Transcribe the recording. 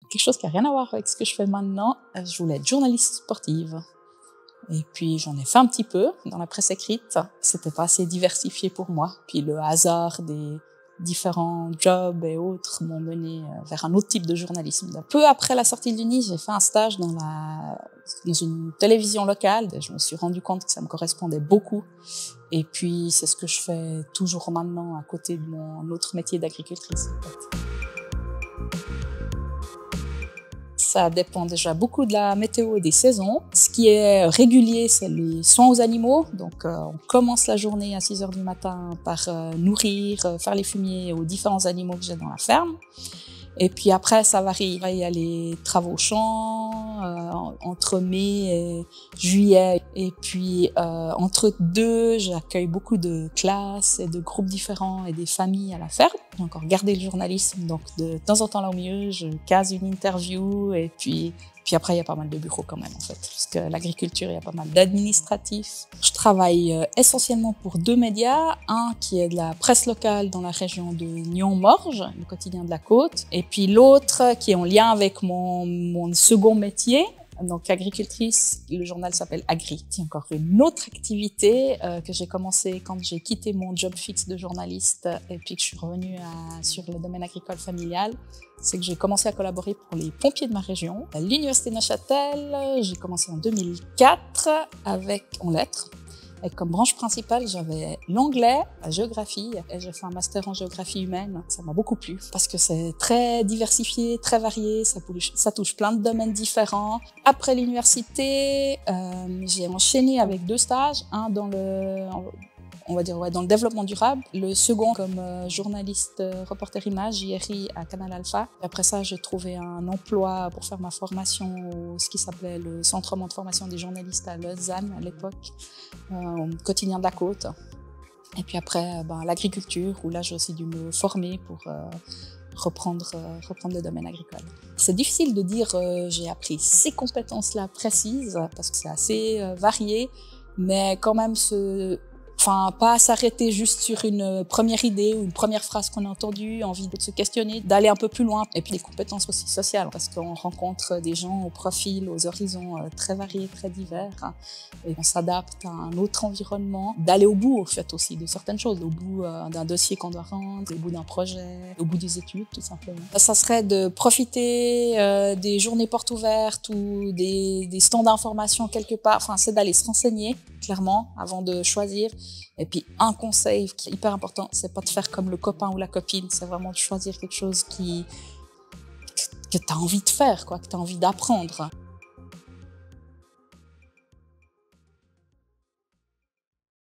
quelque chose qui n'a rien à voir avec ce que je fais maintenant. Je voulais être journaliste sportive. Et puis j'en ai fait un petit peu dans la presse écrite. C'était pas assez diversifié pour moi. Puis le hasard des différents jobs et autres m'ont mené vers un autre type de journalisme. Peu après la sortie de l'Uni, j'ai fait un stage dans une télévision locale. Je me suis rendu compte que ça me correspondait beaucoup. Et puis c'est ce que je fais toujours maintenant à côté de mon autre métier d'agricultrice. En fait. Ça dépend déjà beaucoup de la météo et des saisons. Ce qui est régulier, c'est les soins aux animaux. Donc, on commence la journée à 6 heures du matin par nourrir, faire les fumiers aux différents animaux que j'ai dans la ferme. Et puis après, ça varie. Il y a les travaux au champ, entre mai et juillet. Et puis, entre deux, j'accueille beaucoup de classes et de groupes différents et des familles à la ferme. J'ai encore gardé le journalisme, donc de temps en temps là au milieu, je case une interview et puis après, il y a pas mal de bureaux quand même, en fait, parce que l'agriculture, il y a pas mal d'administratifs. Je travaille essentiellement pour 2 médias, un qui est de la presse locale dans la région de Nyon-Morges, le quotidien de la Côte, et puis l'autre qui est en lien avec mon second métier. Donc, agricultrice, le journal s'appelle Agri. C'est encore une autre activité que j'ai commencé quand j'ai quitté mon job fixe de journaliste et puis que je suis revenue sur le domaine agricole familial. C'est que j'ai commencé à collaborer pour les pompiers de ma région. À l'Université de Neuchâtel, j'ai commencé en 2004 en lettres. Et comme branche principale, j'avais l'anglais, la géographie, et j'ai fait un master en géographie humaine. Ça m'a beaucoup plu parce que c'est très diversifié, très varié, ça touche plein de domaines différents. Après l'université, j'ai enchaîné avec 2 stages, un dans dans le développement durable, le second comme journaliste reporter image, JRI à Canal Alpha. Après ça, j'ai trouvé un emploi pour faire ma formation au ce qui s'appelait le Centre de formation des journalistes à Lausanne à l'époque, au quotidien de la Côte. Et puis après, l'agriculture, où là, j'ai aussi dû me former pour reprendre le domaine agricole. C'est difficile de dire j'ai appris ces compétences-là précises parce que c'est assez varié, mais quand même pas s'arrêter juste sur une première idée ou une première phrase qu'on a entendue, envie de se questionner, d'aller un peu plus loin. Et puis des compétences aussi sociales, parce qu'on rencontre des gens aux profils, aux horizons très variés, très divers. Et on s'adapte à un autre environnement. D'aller au bout, au fait, aussi, de certaines choses. Au bout d'un dossier qu'on doit rendre, au bout d'un projet, au bout des études, tout simplement. Ça serait de profiter des journées portes ouvertes ou des stands d'information quelque part. Enfin, c'est d'aller se renseigner, clairement, avant de choisir. Et puis, un conseil qui est hyper important, c'est pas de faire comme le copain ou la copine, c'est vraiment de choisir quelque chose que tu as envie de faire, que tu as envie d'apprendre.